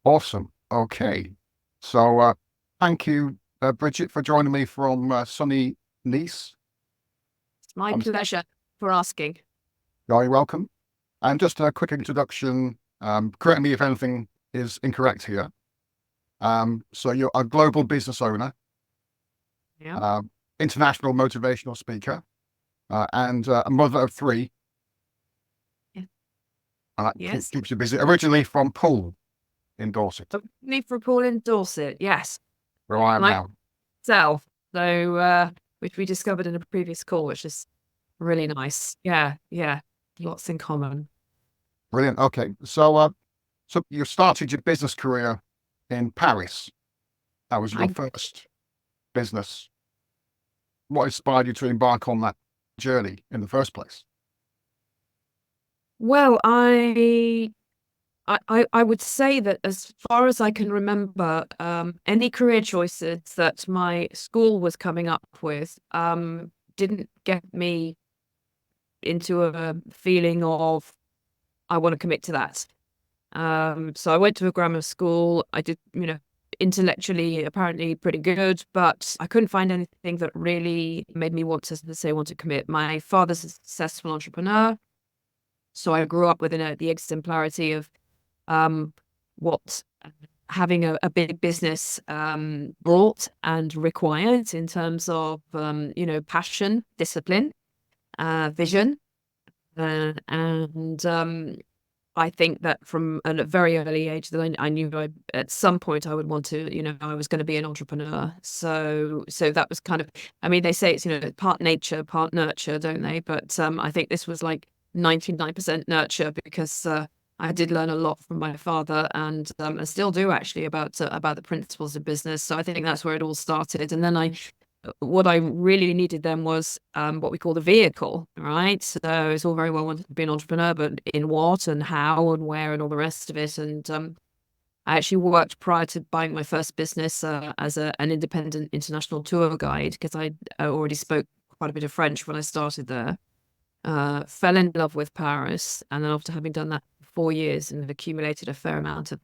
Awesome. Okay. So, thank you, Bridget, for joining me from sunny Nice. It's my I'm pleasure for asking. very welcome. And just a quick introduction. Correct me if anything is incorrect here. So you're a global business owner, Yeah. uh, international motivational speaker, and a mother of three. Yeah. And that Yes. keeps you busy. Originally from Poole in Dorset, Need for Paul in Dorset. Yes. where I am Like now. self. So, which we discovered in a previous call, which is really nice. Yeah. Yeah. Lots in common. Brilliant. Okay. So you started your business career in Paris. That was your I, first business. What inspired you to embark on that journey in the first place? well, I would say that as far as I can remember, any career choices that my school was coming up with, didn't get me into a feeling of I want to commit to that. So I went to a grammar school. I did, intellectually apparently pretty good, but I couldn't find anything that really made me want to say want to commit. My father's a successful entrepreneur, so I grew up within the exemplarity of um, what having a big business brought and required in terms of passion, discipline, vision, and I think that from a very early age that I knew at some point I would want to, I was going to be an entrepreneur. So that was kind of, I mean, they say it's, part nature, part nurture, don't they? But I think this was like 99% nurture because I did learn a lot from my father and I still do actually about the principles of business. So I think that's where it all started. And then what I really needed then was what we call the vehicle, right? So it's all very well wanting to be an entrepreneur, but in what and how and where and all the rest of it. And I actually worked prior to buying my first business as an independent international tour guide because I already spoke quite a bit of French when I started there. Fell in love with Paris, and then after having done that for 4 years and accumulated a fair amount of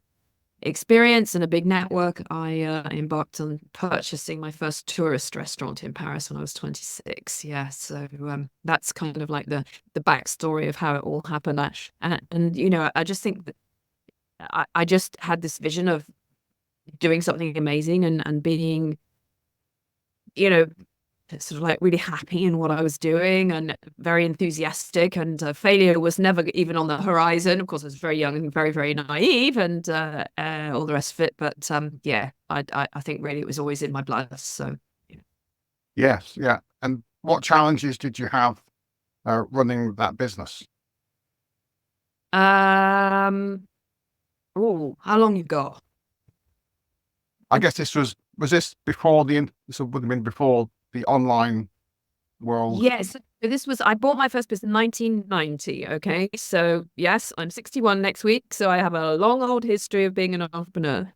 experience and a big network, I embarked on purchasing my first tourist restaurant in Paris when I was 26. Yeah, so that's kind of like the backstory of how it all happened. And I just think that I just had this vision of doing something amazing and being, you know, sort of like really happy in what I was doing and very enthusiastic. And failure was never even on the horizon. Of course, I was very young and very, very naive and all the rest of it. But yeah, I think really it was always in my blood. So, yeah. Yes, yeah. And what challenges did you have running that business? Um, oh, how long you got? I guess was this before this would have been before the online world. Yes. So I bought my first business in 1990. Okay. So, yes, I'm 61 next week. So I have a long old history of being an entrepreneur.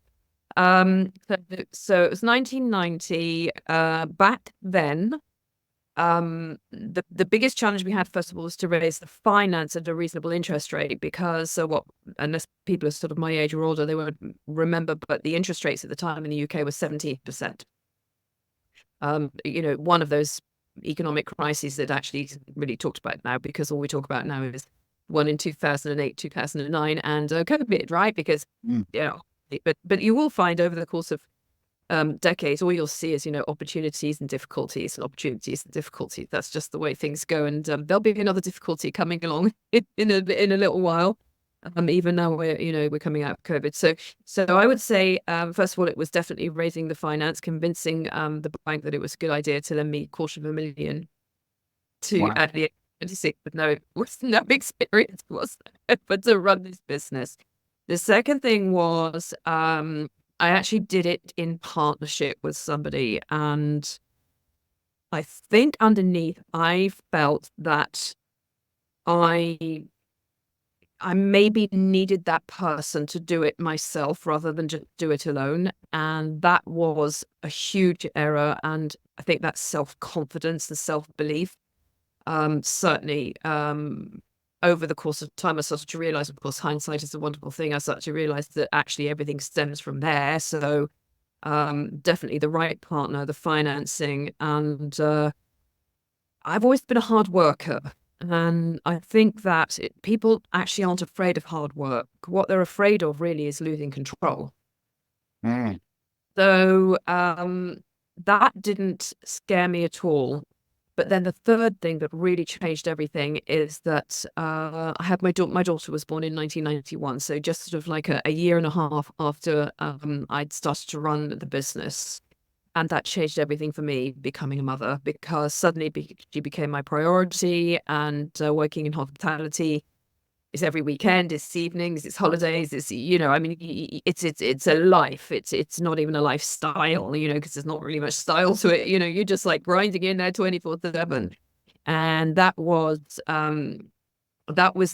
So it was 1990. Back then, the biggest challenge we had, first of all, was to raise the finance at a reasonable interest rate because unless people are sort of my age or older, they won't remember, but the interest rates at the time in the UK was 17%. One of those economic crises that actually really talked about now because all we talk about now is one in 2008, 2009, and COVID, right? Because, Mm. you know, but you will find over the course of decades, all you'll see is, opportunities and difficulties and opportunities and difficulties. That's just the way things go. And there'll be another difficulty coming along in a little while. Even now we're coming out of COVID. So I would say, first of all, it was definitely raising the finance, convincing the bank that it was a good idea to lend me $250,000 to Wow. at the age of 26 with no experience whatsoever but to run this business. The second thing was I actually did it in partnership with somebody, and I think underneath I felt that I I maybe needed that person to do it myself rather than just do it alone. And that was a huge error. And I think that's self-confidence and self-belief. Certainly, over the course of time, I started to realize, of course, hindsight is a wonderful thing. I started to realize that actually everything stems from there. So definitely the right partner, the financing, and I've always been a hard worker. And I think that people actually aren't afraid of hard work. What they're afraid of really is losing control. Mm. So that didn't scare me at all. But then the third thing that really changed everything is that I had my daughter was born in 1991, so just sort of like a year and a half after I'd started to run the business. And that changed everything for me, becoming a mother, because suddenly she became my priority. And working in hospitality is every weekend, it's evenings, it's holidays, it's, I mean, it's a life. It's not even a lifestyle, because there's not really much style to it. You're just like grinding in there 24/7. And that was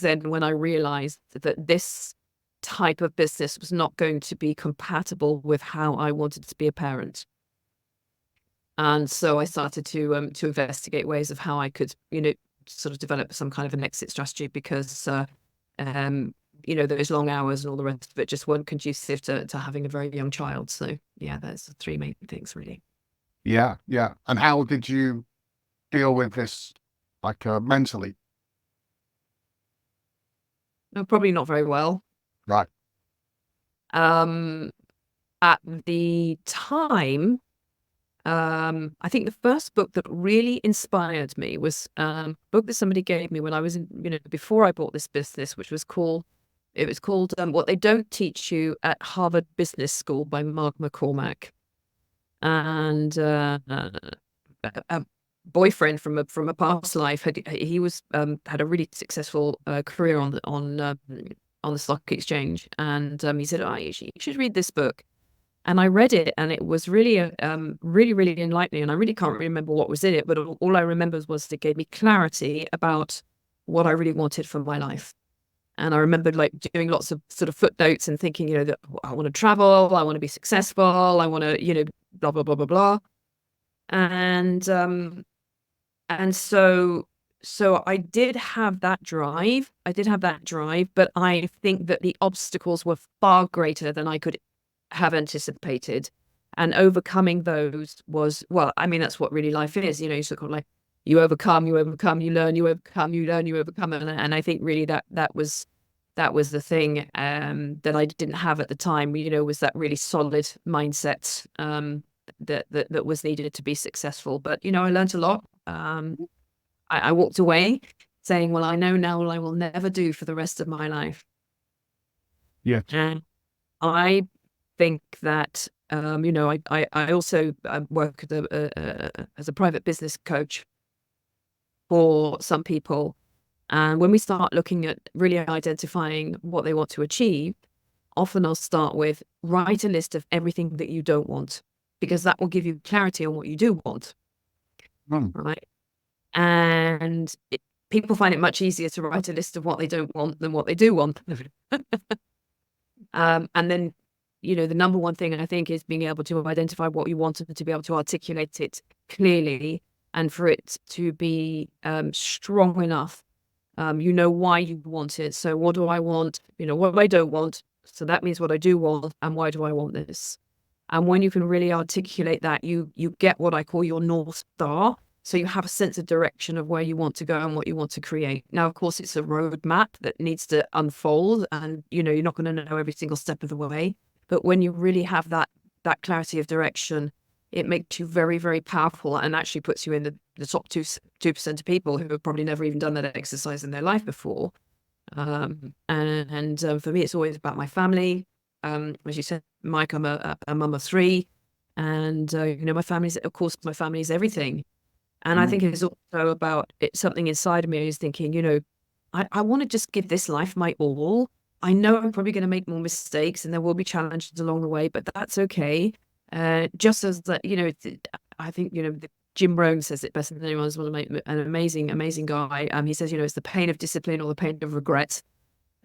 then when I realized that this type of business was not going to be compatible with how I wanted to be a parent. And so I started to investigate ways of how I could, sort of develop some kind of an exit strategy, because those long hours and all the rest of it just weren't conducive to having a very young child. So yeah, that's the three main things really. Yeah, yeah. And how did you deal with this, like mentally? No, probably not very well. Right. Um, at the time, I think the first book that really inspired me was a book that somebody gave me when I was in, before I bought this business, which was called, What They Don't Teach You at Harvard Business School by Mark McCormack. And a boyfriend from a past life had a really successful career on the stock exchange, and he said, "Oh, you should read this book." And I read it, and it was really, really enlightening. And I really can't remember what was in it, but all I remember was it gave me clarity about what I really wanted for my life. And I remember like doing lots of sort of footnotes and thinking, that I want to travel, I want to be successful, I want to, blah blah blah blah blah. And so I did have that drive. I did have that drive, but I think that the obstacles were far greater than I could have anticipated. And overcoming those was, well, I mean, that's what really life is, you sort of like you overcome, you learn, you overcome, you learn, you overcome. And I think really that was the thing that I didn't have at the time, was that really solid mindset that was needed to be successful. But, I learned a lot. I walked away saying, well, I know now what I will never do for the rest of my life. Yeah. And I think that, I also work as a private business coach for some people. And when we start looking at really identifying what they want to achieve, often I'll start with write a list of everything that you don't want, because that will give you clarity on what you do want. Right. And people find it much easier to write a list of what they don't want than what they do want. And then, the number one thing I think is being able to identify what you want and to be able to articulate it clearly, and for it to be strong enough. Why you want it. So what do I want? What I don't want. So that means what I do want, and why do I want this? And when you can really articulate that, you get what I call your North Star. So you have a sense of direction of where you want to go and what you want to create. Now, of course, it's a roadmap that needs to unfold, and you're not going to know every single step of the way. But when you really have that clarity of direction, it makes you very, very powerful, and actually puts you in the top 2% of people who have probably never even done that exercise in their life before. And for me, it's always about my family. As you said, Mike, I'm a mum of 3, and my family's, of course, my family is everything. And I think it's also about something inside of me is thinking, I want to just give this life my all. I know I'm probably going to make more mistakes, and there will be challenges along the way, but that's okay. Just as that, I think, Jim Rohn says it better than anyone. Is an amazing, amazing guy. He says, it's the pain of discipline or the pain of regret.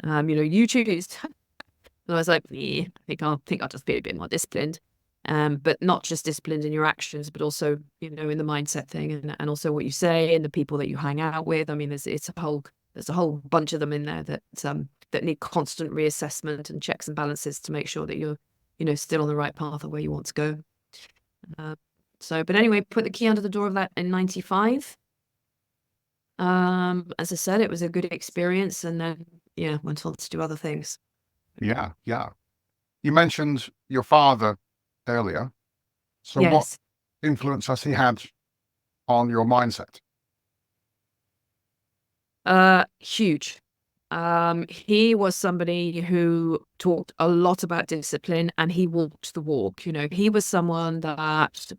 You choose. And I was like, I think I'll just be a bit more disciplined. But not just disciplined in your actions, but also, in the mindset thing, and also what you say and the people that you hang out with. I mean, there's there's a whole bunch of them in there that need constant reassessment and checks and balances to make sure that you're, still on the right path of where you want to go. But anyway, put the key under the door of that in 95. As I said, it was a good experience, and then went on to do other things. Yeah. You mentioned your father earlier. So Yes. what influence has he had on your mindset? Huge. He was somebody who talked a lot about discipline, and he walked the walk. He was someone that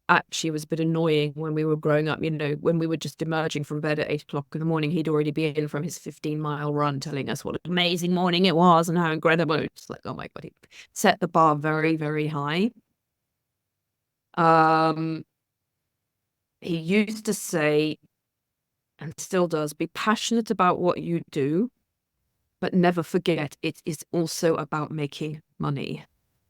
actually was a bit annoying when we were growing up. When we were just emerging from bed at 8 o'clock in the morning, he'd already be in from his 15-mile run, telling us what an amazing morning it was and how incredible. It's like, oh my God, he set the bar very, very high. He used to say, and still does, be passionate about what you do, but never forget it is also about making money.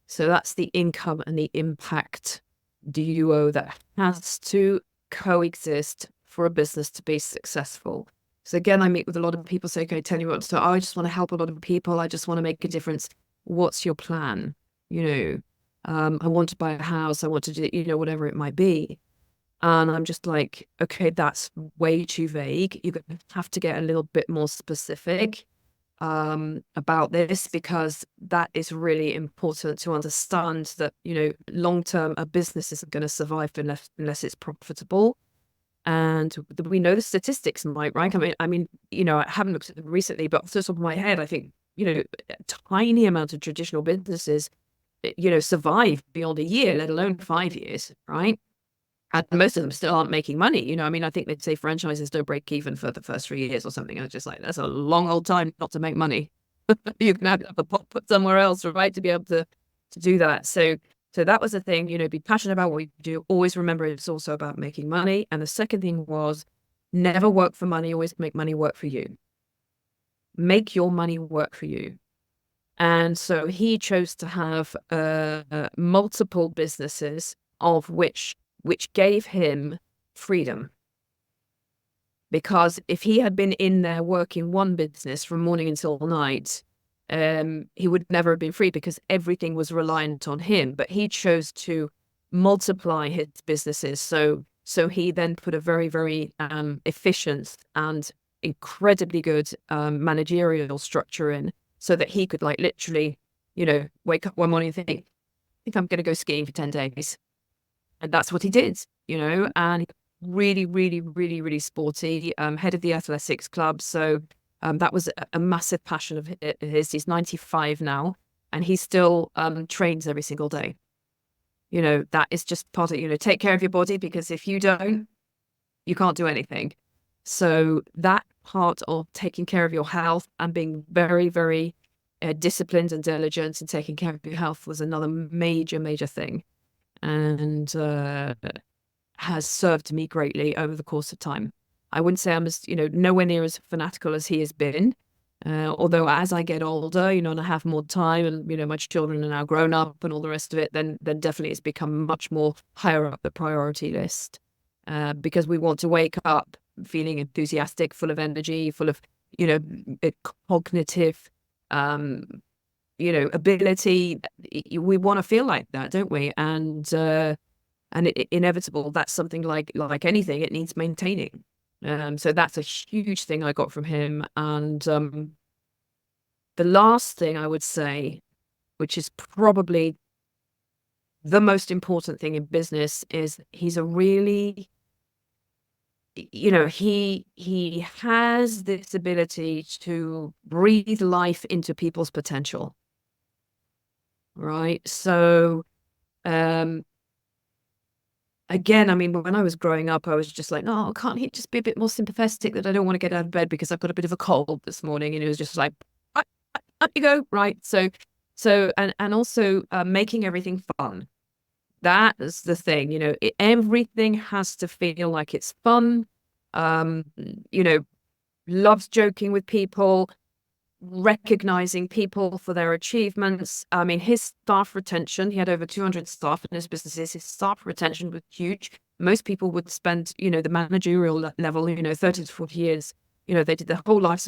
So that's the income and the impact duo that has to coexist for a business to be successful. So again, I meet with a lot of people say, okay, tell me what to do. I just want to help a lot of people. I just want to make a difference. What's your plan? I want to buy a house. I want to do, whatever it might be. And I'm just like, okay, that's way too vague. You're going to have to get a little bit more specific about this, because that is really important to understand that, long term, a business isn't going to survive unless it's profitable. And we know the statistics, right? I mean, I haven't looked at them recently, but off the top of my head, I think, a tiny amount of traditional businesses, survive beyond a year, let alone 5 years, right? And most of them still aren't making money. I think they'd say franchises don't break even for the first 3 years or something. And it's just like, that's a long old time not to make money. You can have the pot put somewhere else, right, to be able to do that. So that was the thing, be passionate about what you do. Always remember it's also about making money. And the second thing was, never work for money, always make money work for you. Make your money work for you. And so he chose to have multiple businesses, of which gave him freedom. Because if he had been in there working one business from morning until night, he would never have been free, because everything was reliant on him. But he chose to multiply his businesses. So he then put a very, very efficient and incredibly good managerial structure in, so that he could literally, wake up one morning and think I'm going to go skiing for 10 days. And that's what he did, and really, really, really, really sporty, head of the athletics club. So that was a massive passion of his. He's 95 now, and he still trains every single day. That is just part of, take care of your body, because if you don't, you can't do anything. So that part of taking care of your health and being very, very disciplined and diligent and taking care of your health was another major, major thing. And has served me greatly over the course of time. I wouldn't say I'm as, nowhere near as fanatical as he has been. Although as I get older, and I have more time, and, my children are now grown up and all the rest of it, then definitely it's become much more higher up the priority list. Because we want to wake up feeling enthusiastic, full of energy, full of, cognitive, ability. We want to feel like that, don't we? And inevitable, that's something like anything, it needs maintaining. So that's a huge thing I got from him. And the last thing I would say, which is probably the most important thing in business, is he's a really, he has this ability to breathe life into people's potential. Right. So, again, I mean, when I was growing up, I was just like, oh, can't he just be a bit more sympathetic, that I don't want to get out of bed because I've got a bit of a cold this morning? And it was just like, up you go. Right. So, and also making everything fun. That is the thing, everything has to feel like it's fun. Loves joking with people, recognizing people for their achievements. I mean, his staff retention, he had over 200 staff in his businesses. His staff retention was huge. Most people would spend, the managerial level, 30 to 40 years, they did the whole life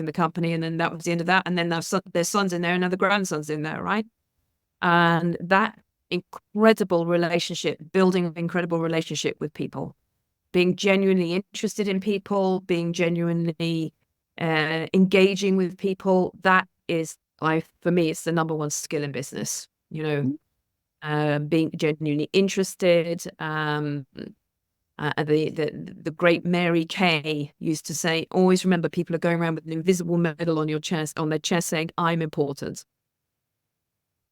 in the company, and then that was the end of that. And then their son's in there, and now the grandson's in there, right? And that incredible relationship, building an incredible relationship with people, being genuinely interested in people, being genuinely engaging with people, that is, for me, it's the number one skill in business, being genuinely interested. The great Mary Kay used to say, always remember, people are going around with an invisible medal on their chest saying, I'm important.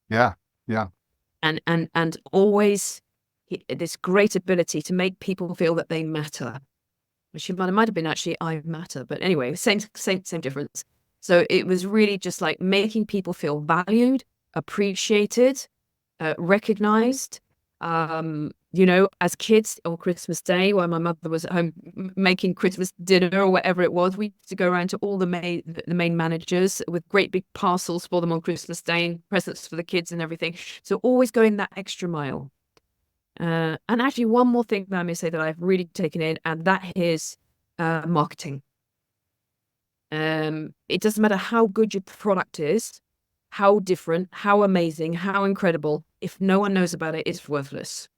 Yeah. Yeah. And always this great ability to make people feel that they matter. Which might have been actually I matter, but anyway, same difference. So it was really just like making people feel valued, appreciated, recognized. As kids on Christmas Day, while my mother was at home making Christmas dinner or whatever it was, we used to go around to all the main managers with great big parcels for them on Christmas Day and presents for the kids and everything. So always going that extra mile. And actually, one more thing that I may say that I've really taken in, and that is marketing. It doesn't matter how good your product is, how different, how amazing, how incredible. If no one knows about it, it's worthless.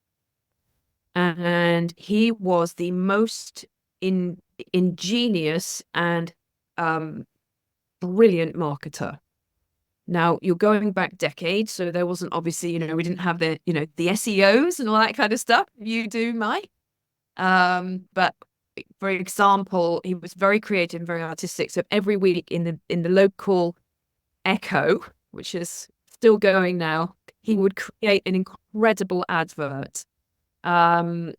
And he was the most ingenious and brilliant marketer. Now, you're going back decades, so there wasn't obviously, we didn't have the SEOs and all that kind of stuff. You do, Mike. But for example, he was very creative and very artistic. So every week in the local Echo, which is still going now, he would create an incredible advert. And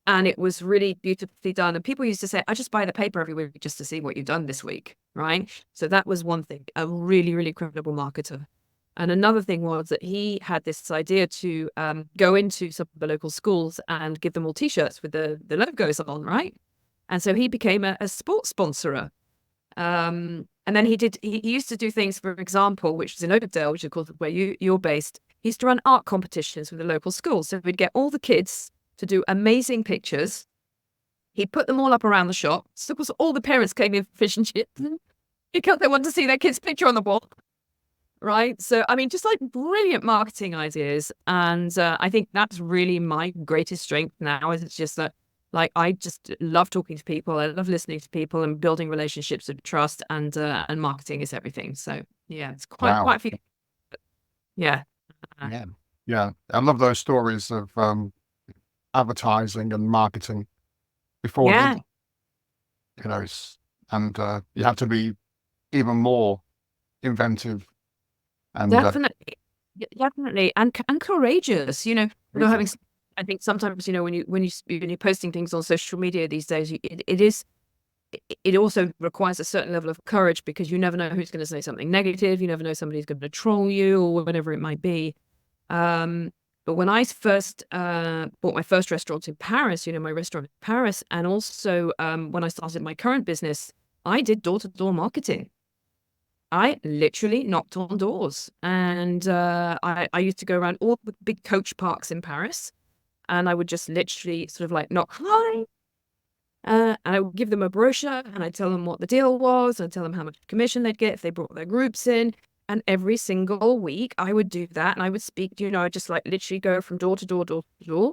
it was really beautifully done. And people used to say, I just buy the paper every week just to see what you've done this week, right? So that was one thing, a really, really credible marketer. And another thing was that he had this idea to go into some of the local schools and give them all T-shirts with the logos on, right? And so he became a sports sponsorer. And then he used to do things, for example, which is in Oakdale, which of course is where you're based. He used to run art competitions with the local schools. So we'd get all the kids to do amazing pictures. He'd put them all up around the shop. So of course all the parents came in for fish and chips because they wanted to see their kid's picture on the wall. Right. So, I mean, just like brilliant marketing ideas. And I think that's really my greatest strength now, is it's just that, like, I just love talking to people. I love listening to people and building relationships of trust, and marketing is everything. So, yeah, it's quite a few. Yeah. Yeah. I love those stories of advertising and marketing before, Yeah. and you have to be even more inventive. And definitely, and courageous. Having, I think sometimes when you're posting things on social media these days, it also requires a certain level of courage, because you never know who's going to say something negative. You never know, somebody's going to troll you or whatever it might be. But when I first bought my first restaurant in Paris, my restaurant in Paris, and also when I started my current business, I did door-to-door marketing. I literally knocked on doors, and I used to go around all the big coach parks in Paris, and I would just literally sort of like knock, hi, and I would give them a brochure, and I'd tell them what the deal was, and tell them how much commission they'd get if they brought their groups in. And every single week I would do that, and I would speak, I'd just like literally go from door to door, door to door.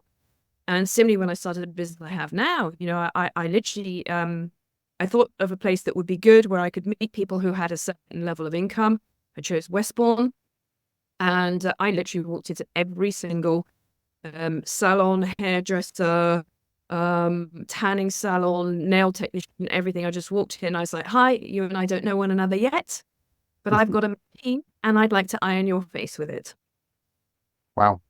And similarly, when I started the business I have now, I literally, I thought of a place that would be good, where I could meet people who had a certain level of income. I chose Westbourne, and I literally walked into every single salon, hairdresser, tanning salon, nail technician, everything. I just walked in. I was like, hi, you and I don't know one another yet, but I've got a machine and I'd like to iron your face with it. Wow.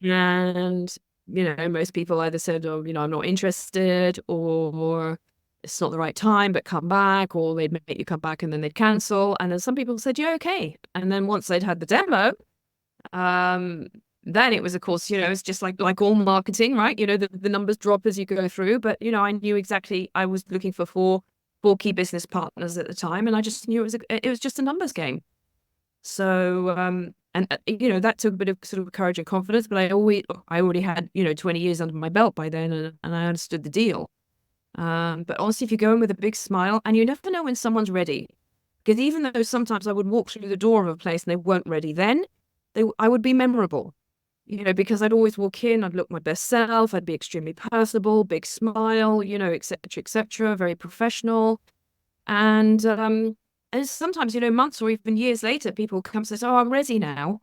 And, most people either said, oh, I'm not interested, or it's not the right time, but come back, or they'd make you come back and then they'd cancel. And then some people said, yeah, okay. And then once they'd had the demo, then it was, of course, it's just like all marketing, right? The numbers drop as you go through, but, I knew exactly, I was looking for four key business partners at the time. And I just knew it was just a numbers game. So, and that took a bit of sort of courage and confidence, but I already had, 20 years under my belt by then, and I understood the deal. But honestly, if you go in with a big smile, and you never know when someone's ready, because even though sometimes I would walk through the door of a place and they weren't ready then, I would be memorable, because I'd always walk in, I'd look my best self, I'd be extremely personable, big smile, et cetera, very professional. And sometimes, months or even years later, people come and say, "Oh, I'm ready now."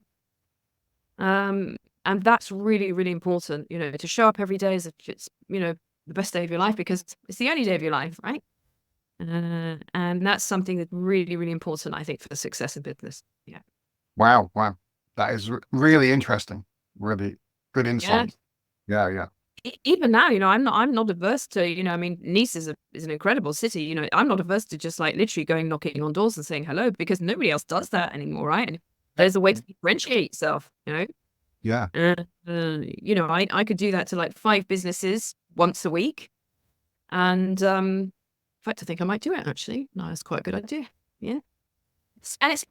And that's really, really important, to show up every day as if it's, the best day of your life, because it's the only day of your life, right? And that's something that's really, really important, I think, for success in business. Yeah. Wow, wow. That is really interesting. Really good Yeah. insight. Yeah, yeah. Even now, I'm not averse to, I mean, Nice is an incredible city. I'm not averse to just like literally going knocking on doors and saying hello, because nobody else does that anymore, right? And there's a way to differentiate yourself. Yeah. I could do that to like 5 businesses once a week. And in fact, I think I might do it actually. No, that's quite a good idea. Yeah. And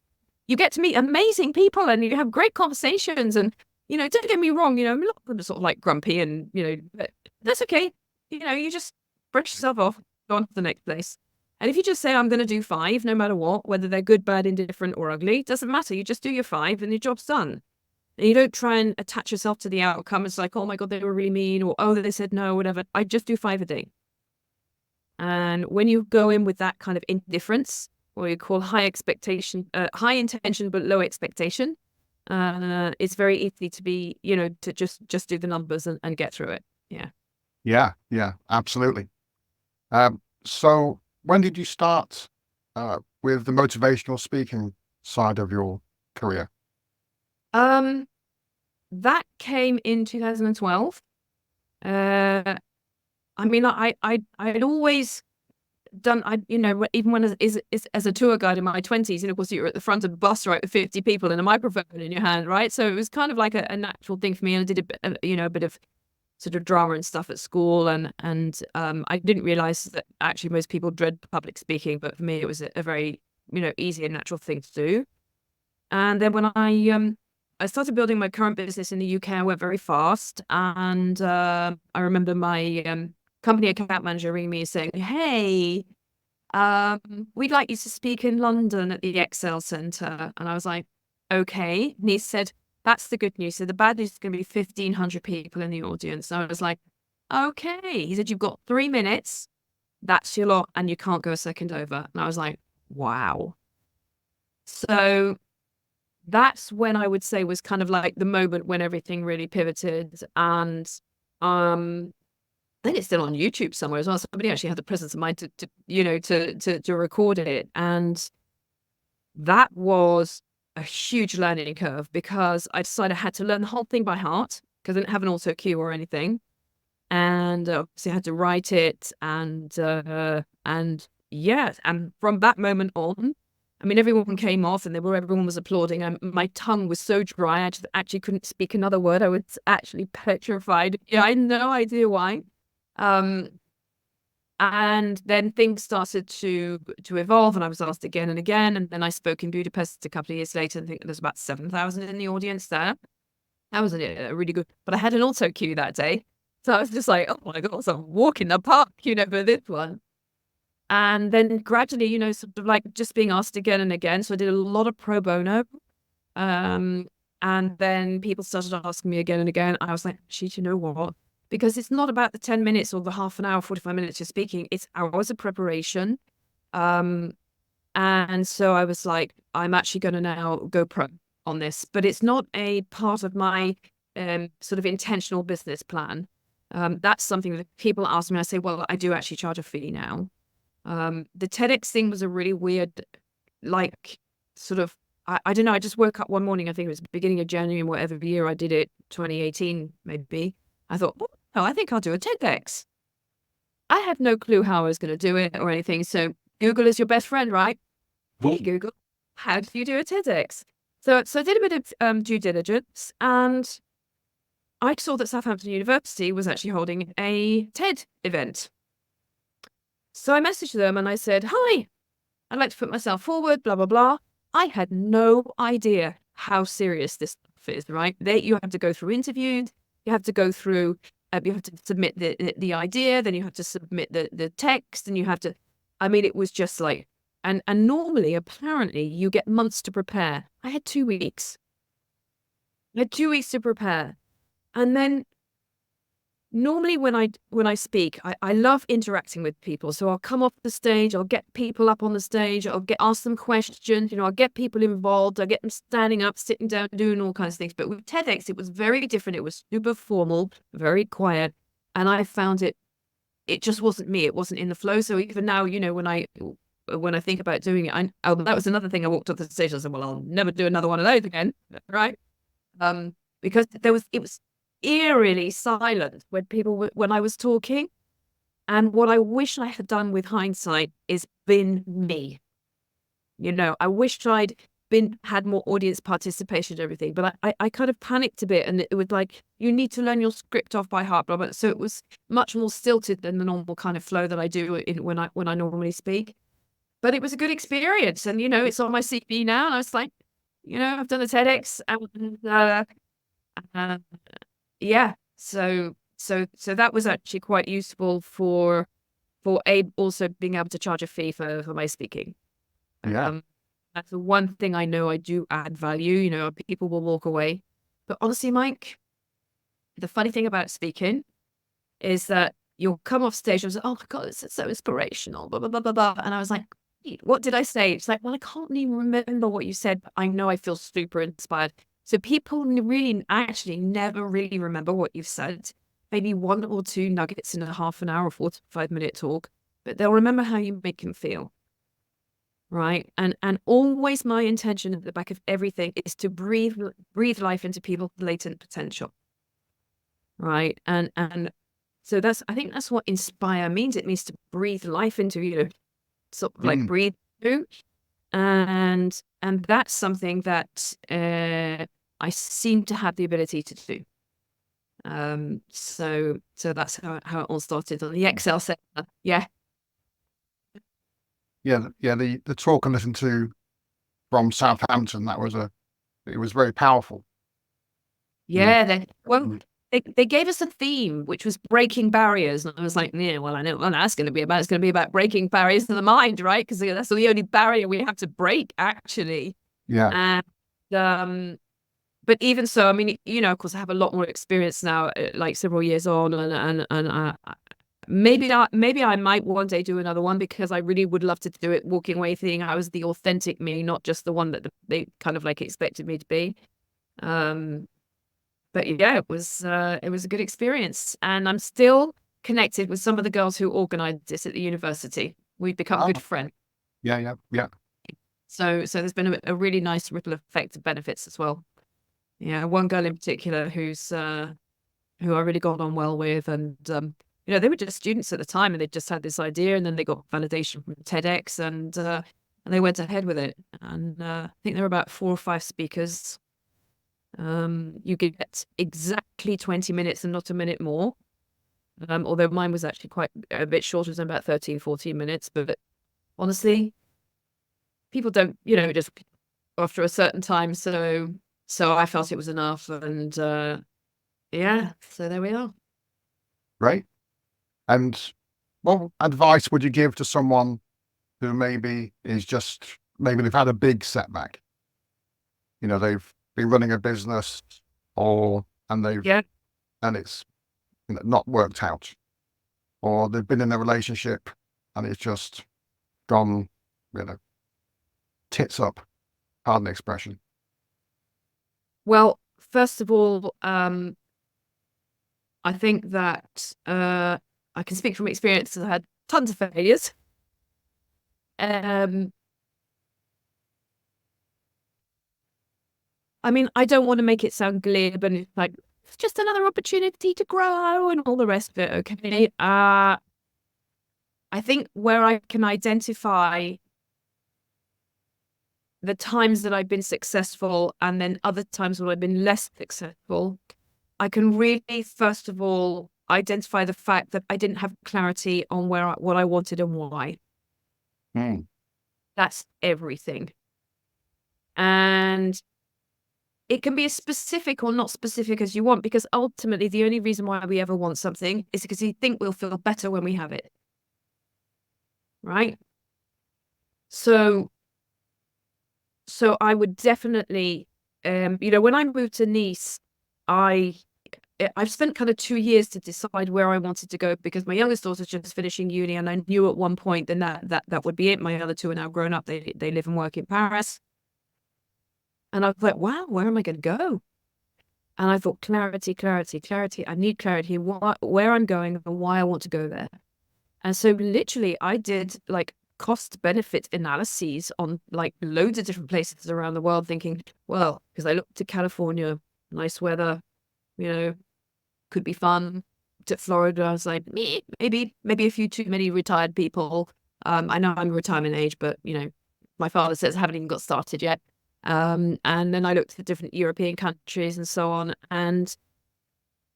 you get to meet amazing people and you have great conversations. And, don't get me wrong, I'm not sort of like grumpy and, but that's okay. You just brush yourself off, go on to the next place. And if you just say, I'm going to do 5, no matter what, whether they're good, bad, indifferent, or ugly, doesn't matter. You just do your 5 and your job's done. And you don't try and attach yourself to the outcome. It's like, oh my God, they were really mean, or oh, they said no, whatever. I just do 5 a day. And when you go in with that kind of indifference, what you call high intention, but low expectation, it's very easy to be, to just do the numbers and get through it. Yeah. Yeah, yeah, absolutely. So when did you start with the motivational speaking side of your career? That came in 2012. I mean, I'd always done, even when as a tour guide in my 20s, and of course you're at the front of a bus, right, with 50 people and a microphone in your hand, right? So it was kind of like a natural thing for me. And I did a bit of sort of drama and stuff at school, and I didn't realize that actually most people dread public speaking, but for me it was a very, easy and natural thing to do. And then when I started building my current business in the UK, I went very fast, and I remember my company account manager ringing me saying, "Hey, we'd like you to speak in London at the Excel Centre." And I was like, "Okay." And he said, "That's the good news. So the bad news is going to be 1,500 people in the audience." So I was like, "Okay." He said, "You've got 3 minutes. That's your lot, and you can't go a second over." And I was like, "Wow." So that's when I would say was kind of like the moment when everything really pivoted. And then it's still on YouTube somewhere as well. Somebody actually had the presence of mind to record it. And that was a huge learning curve, because I decided I had to learn the whole thing by heart, because I didn't have an auto cue or anything. And obviously I had to write it, and yeah. And from that moment on, I mean, everyone came off and everyone was applauding, and my tongue was so dry, I just actually couldn't speak another word. I was actually petrified. Yeah, I had no idea why. And then things started to evolve, and I was asked again and again. And then I spoke in Budapest a couple of years later. I think there's about 7,000 in the audience there. That was a really good, but I had an auto cue that day. So I was just like, oh my God, so I'm walking the park, for this one. And then gradually, sort of like just being asked again and again. So I did a lot of pro bono. And then people started asking me again and again. I was like, "Shit, you know what? Because it's not about the 10 minutes or the half an hour, 45 minutes you're speaking. It's hours of preparation." And so I was like, I'm actually going to now go pro on this, but it's not a part of my sort of intentional business plan. That's something that people ask me. I say, well, I do actually charge a fee now. The TEDx thing was a really weird, like, sort of, I don't know. I just woke up one morning, I think it was the beginning of January, whatever year I did it, 2018, maybe. I thought, oh, I think I'll do a TEDx. I had no clue how I was going to do it or anything. So Google is your best friend, right? Hey, Google, how do you do a TEDx? So I did a bit of due diligence, and I saw that Southampton University was actually holding a TED event. So I messaged them and I said, "Hi, I'd like to put myself forward, blah, blah, blah." I had no idea how serious this stuff is, right? You have to go through interviews, you have to go through you have to submit the idea, then you have to submit the text, and you have to. I mean, it was just like, and normally, apparently, you get months to prepare. I had 2 weeks. I had 2 weeks to prepare, and then normally when I speak, I love interacting with people. So I'll come off the stage, I'll get people up on the stage, I'll ask them questions, I'll get people involved, I'll get them standing up, sitting down, doing all kinds of things. But with TEDx, it was very different. It was super formal, very quiet. And I found it just wasn't me. It wasn't in the flow. So even now, when I think about doing it, that was another thing. I walked off the stage. I said, well, I'll never do another one of those again. Right. Because it was eerily silent when I was talking. And what I wish I had done with hindsight is been me. I wished I'd had more audience participation and everything, but I kind of panicked a bit, and it was like, you need to learn your script off by heart, blah, blah. So it was much more stilted than the normal kind of flow that I do when I normally speak. But it was a good experience, and it's on my CV now, and I was like, I've done the TEDx, and yeah, so that was actually quite useful for also being able to charge a fee for my speaking. Yeah. That's the one thing I know I do add value. People will walk away, but honestly, Mike, the funny thing about speaking is that you'll come off stage and say, "Oh my God, this is so inspirational," blah blah blah blah blah, and I was like, what did I say? It's like, well, I can't even remember what you said, but I know I feel super inspired. So people really actually never really remember what you've said. Maybe one or two nuggets in a half an hour or 45-minute talk, but they'll remember how you make them feel. Right. And always my intention at the back of everything is to breathe life into people's latent potential. Right. And so I think that's what inspire means. It means to breathe life into, sort of like breathe through. And that's something that I seem to have the ability to do. So that's how it all started on the Excel set. Yeah. Yeah. The talk I listened to from Southampton, it was very powerful. Yeah. They gave us a theme, which was breaking barriers. And I was like, yeah, well, I know what that's going to be about. It's going to be about breaking barriers to the mind, right? Because that's the only barrier we have to break, actually. Yeah. And but even so, I mean, of course, I have a lot more experience now, like several years on, and maybe I might one day do another one, because I really would love to do it walking away thinking I was the authentic me, not just the one that they kind of like expected me to be. But yeah, it was a good experience, and I'm still connected with some of the girls who organized this at the university. We've become good friends. Yeah. So there's been a really nice ripple effect of benefits as well. Yeah, one girl in particular who I really got on well with, and they were just students at the time, and they just had this idea, and then they got validation from TEDx, and they went ahead with it. And I think there were about 4 or 5 speakers. You get exactly 20 minutes and not a minute more. Although mine was actually quite a bit shorter than about 13, 14 minutes. But honestly, people don't, just after a certain time. So I felt it was enough. And yeah, so there we are. Right. And what advice would you give to someone who maybe they've had a big setback? They've been running a business and it's not worked out, or they've been in a relationship and it's just gone, tits up, pardon the expression. Well, first of all, I think that I can speak from experience. I had tons of failures. I mean, I don't want to make it sound glib and like it's just another opportunity to grow and all the rest of it. Okay. I think where I can identify the times that I've been successful and then other times when I've been less successful, I can really, first of all, identify the fact that I didn't have clarity on what I wanted and why. That's everything. And it can be as specific or not specific as you want, because ultimately the only reason why we ever want something is because we think we'll feel better when we have it. Right? So I would definitely, when I moved to Nice, I've spent kind of 2 years to decide where I wanted to go, because my youngest daughter's just finishing uni, and I knew at one point then that would be it. My other two are now grown up. They live and work in Paris. And I was like, wow, where am I going to go? And I thought, clarity. I need clarity where I'm going and why I want to go there. And so literally I did like cost benefit analyses on like loads of different places around the world, thinking, well, because I looked at California, nice weather, could be fun. To Florida, I was like, maybe a few too many retired people. I know I'm retirement age, but my father says I haven't even got started yet. And then I looked at different European countries and so on. And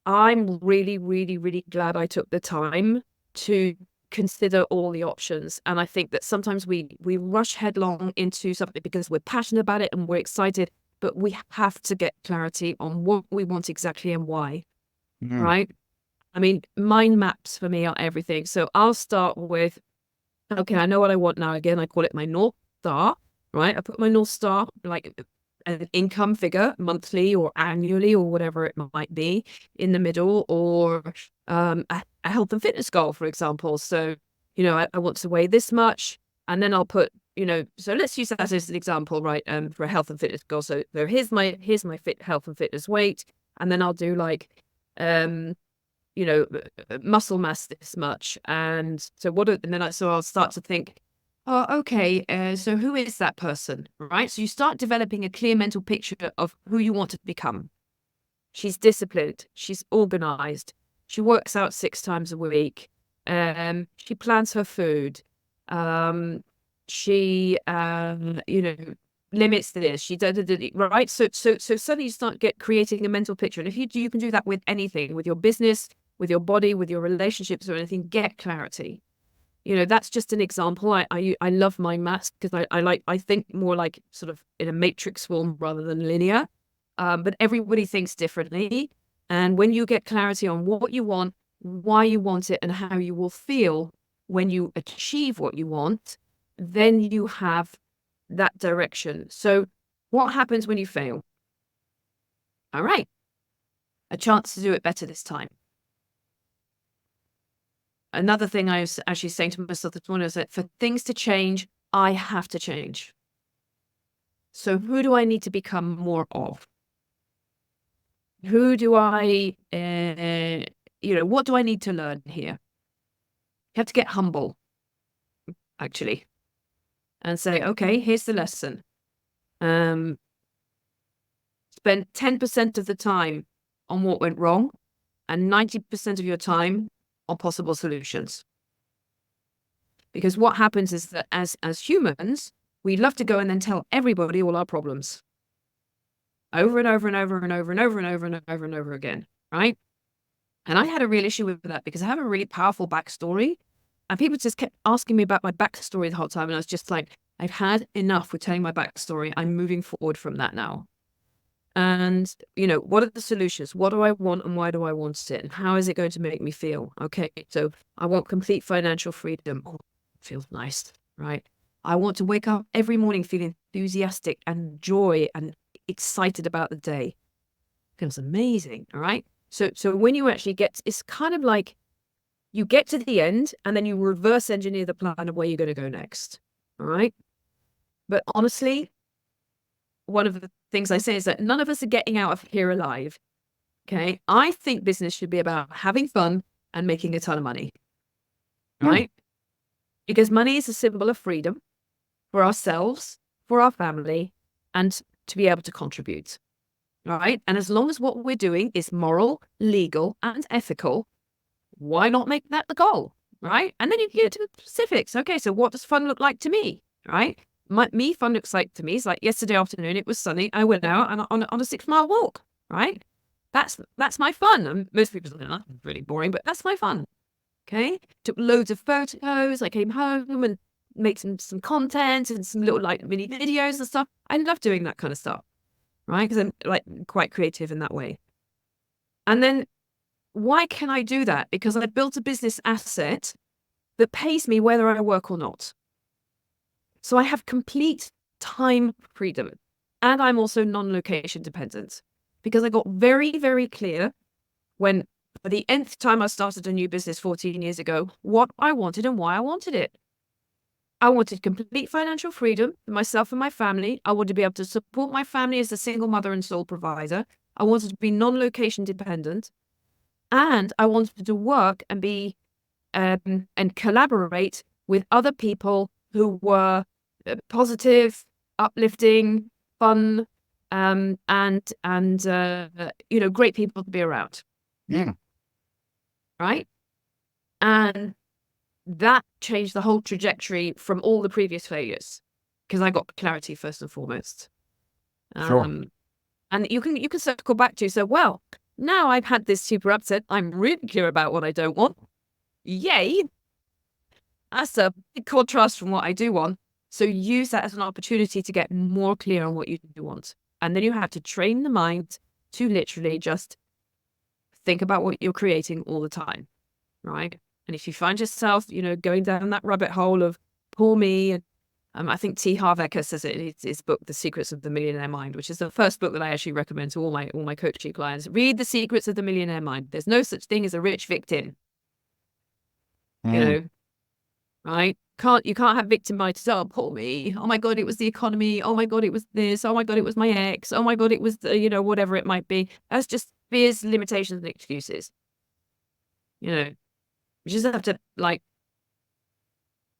I'm really, really, really glad I took the time to consider all the options. And I think that sometimes we rush headlong into something because we're passionate about it and we're excited, but we have to get clarity on what we want exactly and why. Right? I mean, mind maps for me are everything. So I'll start with, okay, I know what I want now. Again, I call it my North Star. Right? I put my North Star, like an income figure, monthly or annually or whatever it might be, in the middle, or a health and fitness goal, for example. So, I want to weigh this much, and then I'll put, so let's use that as an example, right? For a health and fitness goal. So here's my health and fitness weight, and then I'll do like, muscle mass this much, and so I'll start to think, oh, okay, so who is that person, right? So you start developing a clear mental picture of who you want to become. She's disciplined. She's organized. She works out 6 times a week. She plans her food. She, limits this. She right? So suddenly you start creating a mental picture. And if you can do that with anything, with your business, with your body, with your relationships or anything, get clarity. That's just an example. I love mind maps because I think more like sort of in a matrix form rather than linear. But everybody thinks differently. And when you get clarity on what you want, why you want it, and how you will feel when you achieve what you want, then you have that direction. So what happens when you fail? All right, a chance to do it better this time. Another thing I was actually saying to myself this morning is that for things to change, I have to change. So who do I need to become more of? Who do I, what do I need to learn here? You have to get humble, actually, and say, okay, here's the lesson. Spend 10% of the time on what went wrong and 90% of your time on possible solutions. Because what happens is that as humans, we love to go and then tell everybody all our problems over and over and over and over and over and over and over and over again, right? And I had a real issue with that because I have a really powerful backstory, and people just kept asking me about my backstory the whole time. And I was just like, I've had enough with telling my backstory. I'm moving forward from that now. And, what are the solutions? What do I want and why do I want it? And how is it going to make me feel? Okay, so I want complete financial freedom. Oh, feels nice, right? I want to wake up every morning feeling enthusiastic and joy and excited about the day. Feels amazing, all right? So when you actually it's kind of like you get to the end and then you reverse engineer the plan of where you're going to go next, all right? But honestly, one of the things I say is that none of us are getting out of here alive. Okay. I think business should be about having fun and making a ton of money. Right? Because money is a symbol of freedom for ourselves, for our family, and to be able to contribute. Right? And as long as what we're doing is moral, legal, and ethical, why not make that the goal? Right? And then you get to the specifics. Okay, so what does fun look like to me? Right? Fun looks like to me is like yesterday afternoon, it was sunny. I went out and on a 6-mile walk, right? That's my fun. And most people say, that's really boring, but that's my fun. Okay. Took loads of photos. I came home and made some content and some little like mini videos and stuff. I love doing that kind of stuff. right? Because I'm like quite creative in that way. And then why can I do that? Because I built a business asset that pays me whether I work or not. So I have complete time freedom. And I'm also non-location dependent because I got very, very clear when, for the nth time I started a new business 14 years ago, what I wanted and why I wanted it. I wanted complete financial freedom for myself and my family. I wanted to be able to support my family as a single mother and sole provider. I wanted to be non-location dependent. And I wanted to work and be and collaborate with other people who were positive, uplifting, fun, and great people to be around. Yeah. Right. And that changed the whole trajectory from all the previous failures because I got clarity first and foremost. Sure. And you can circle back to, so, well, now I've had this super upset. I'm really clear about what I don't want. Yay. That's a big contrast from what I do want. So use that as an opportunity to get more clear on what you do want. And then you have to train the mind to literally just think about what you're creating all the time, right? And if you find yourself, going down that rabbit hole of poor me, and I think T. Harv Eker says it in his book, The Secrets of the Millionaire Mind, which is the first book that I actually recommend to all my coaching clients. Read The Secrets of the Millionaire Mind. There's no such thing as a rich victim, right? You can't have victimized, oh, poor me. Oh my God, it was the economy. Oh my God, it was this. Oh my God, it was my ex. Oh my God, it was, whatever it might be. That's just fears, limitations, and excuses. You just have to, like,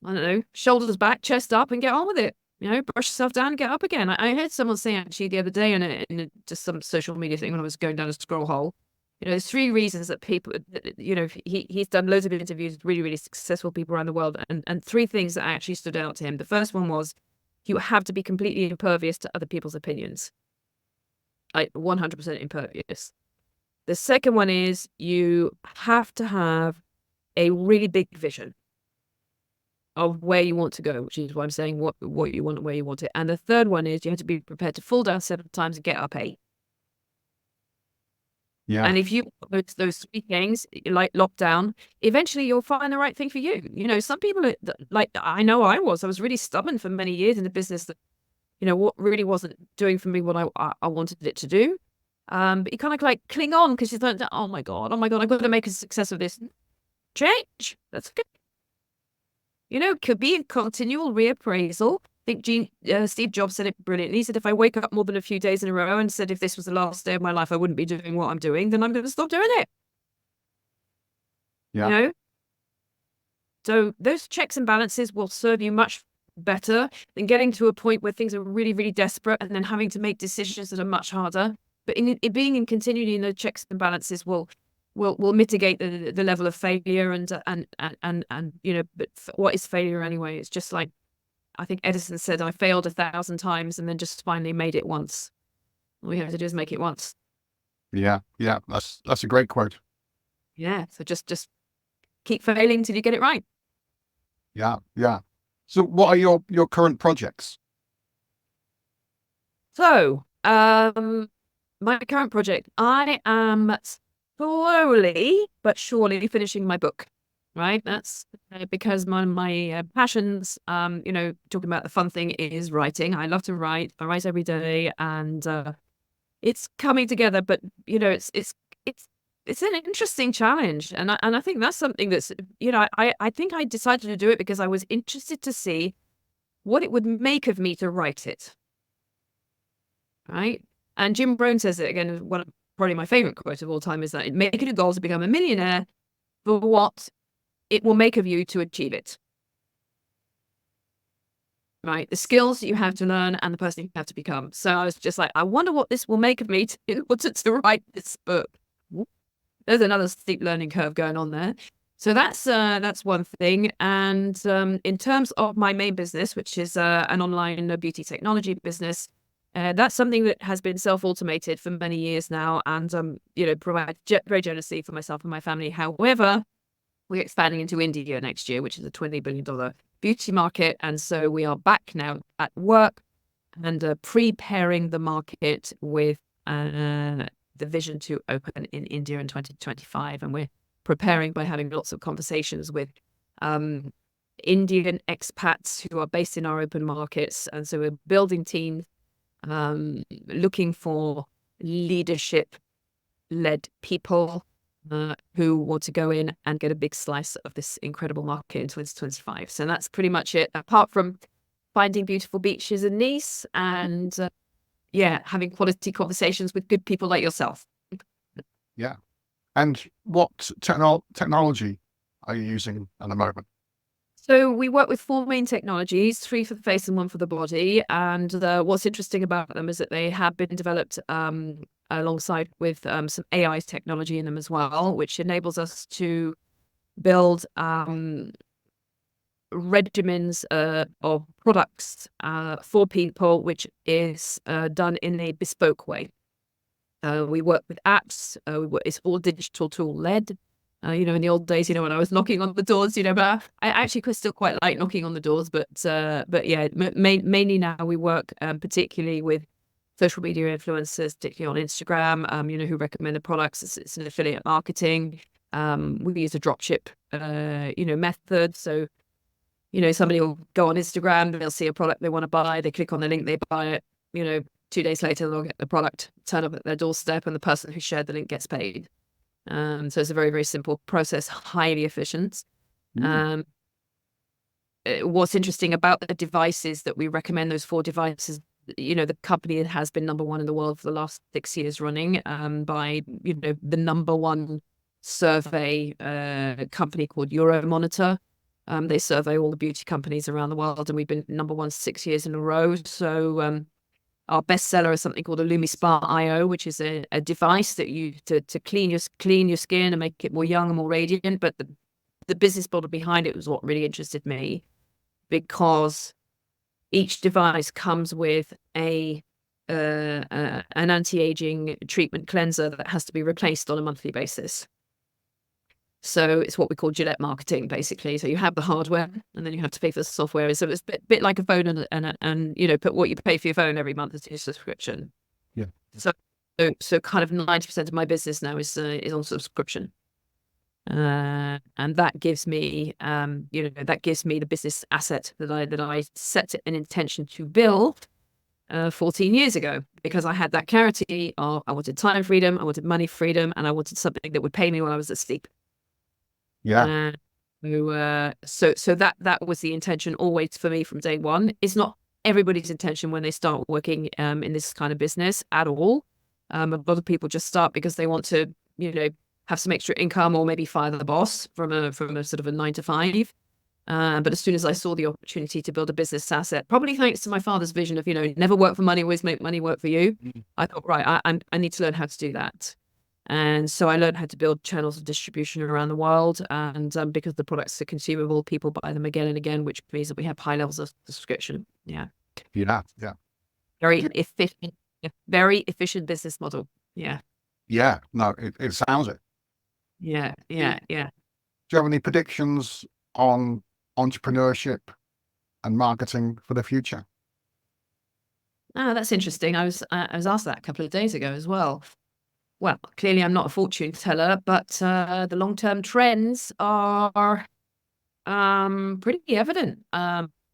I don't know, shoulders back, chest up, and get on with it. Brush yourself down and get up again. I heard someone say actually the other day in just some social media thing when I was going down a scroll hole, there's 3 reasons that people, he's done loads of interviews with really, really successful people around the world. And 3 things that actually stood out to him. The first one was you have to be completely impervious to other people's opinions. Like 100% impervious. The second one is you have to have a really big vision of where you want to go, which is why I'm saying what you want and where you want it. And the third one is you have to be prepared to fall down 7 times and get up 8. Yeah. And if you those 3 things, like lockdown, eventually you'll find the right thing for you. Some people like, I know I was really stubborn for many years in the business that, what really wasn't doing for me what I wanted it to do. But you kind of like cling on because you thought, oh my God, I've got to make a success of this. Change. That's good. Could be a continual reappraisal. I think Steve Jobs said it brilliantly. He said, if I wake up more than a few days in a row and said, if this was the last day of my life, I wouldn't be doing what I'm doing, then I'm going to stop doing it. Yeah. So those checks and balances will serve you much better than getting to a point where things are really, really desperate and then having to make decisions that are much harder. But it being in continuity in the checks and balances will mitigate the level of failure and but what is failure anyway? It's just like, I think Edison said, I failed 1,000 times and then just finally made it once. All you have to do is make it once. Yeah. That's a great quote. Yeah. So just keep failing till you get it right. Yeah. So what are your current projects? So, my current project, I am slowly but surely finishing my book, right? That's because my passions, talking about the fun thing is writing. I love to write. I write every day, and it's coming together. But it's an interesting challenge, and I think that's something that's I think I decided to do it because I was interested to see what it would make of me to write it, right? And Jim Rohn says it again. One of probably my favorite quote of all time is that make it a goal to become a millionaire for what it will make of you to achieve it. Right? The skills you have to learn and the person you have to become. So I was just like, I wonder what this will make of me in order to write this book. There's another steep learning curve going on there. So that's one thing. And in terms of my main business, which is an online beauty technology business, that's something that has been self-automated for many years now, and provide very generously for myself and my family. However, we're expanding into India next year, which is a $20 billion beauty market, and so we are back now at work, and preparing the market with the vision to open in India in 2025. And we're preparing by having lots of conversations with Indian expats who are based in our open markets. And so we're building teams, looking for leadership-led people who want to go in and get a big slice of this incredible market in 2025. So that's pretty much it, apart from finding beautiful beaches in Nice and having quality conversations with good people like yourself. Yeah. And what technology are you using at the moment? So we work with 4 main technologies, 3 for the face and 1 for the body. And what's interesting about them is that they have been developed alongside with some AI technology in them as well, which enables us to build regimens of products for people, which is done in a bespoke way. We work with apps. It's all digital tool led. In the old days, when I was knocking on the doors, but I actually still quite like knocking on the doors. But yeah, mainly now we work particularly with social media influencers, particularly on Instagram, who recommend the products. It's an affiliate marketing. We use a dropship, method. So, somebody will go on Instagram, they'll see a product they want to buy, they click on the link, they buy it, 2 days later, they'll get the product, turn up at their doorstep, and the person who shared the link gets paid. So it's a very, very simple process, highly efficient. What's interesting about the devices that we recommend, those 4 devices, the company has been number 1 in the world for the last 6 years running by, the number 1 survey company called Euromonitor. They survey all the beauty companies around the world, and we've been number 1 6 years in a row. So our bestseller is something called a LumiSpa IO, which is a device that you to clean your skin and make it more young and more radiant. But the business model behind it was what really interested me, because each device comes with an anti-aging treatment cleanser that has to be replaced on a monthly basis. So it's what we call Gillette marketing, basically. So you have the hardware, and then you have to pay for the software. So it's a bit like a phone, and put what you pay for your phone every month as your subscription. Yeah. So kind of 90% of my business now is on subscription, and that gives me the business asset that I set an intention to build 14 years ago, because I had that clarity of I wanted time freedom, I wanted money freedom, and I wanted something that would pay me while I was asleep. Yeah. So that was the intention always for me from day one. It's not everybody's intention when they start working in this kind of business at all. A lot of people just start because they want to, have some extra income, or maybe fire the boss from a sort of a 9 to 5. But as soon as I saw the opportunity to build a business asset, probably thanks to my father's vision of, never work for money, always make money work for you. I thought, right, I need to learn how to do that. And so I learned how to build channels of distribution around the world. And because the products are consumable, people buy them again and again, which means that we have high levels of subscription. Yeah. Yeah. Yeah. Very efficient business model. Yeah. Yeah. No, it sounds it. Yeah. Do you have any predictions on entrepreneurship and marketing for the future? Oh, that's interesting. I was asked that a couple of days ago as well. Well, clearly I'm not a fortune teller, but the long-term trends are pretty evident.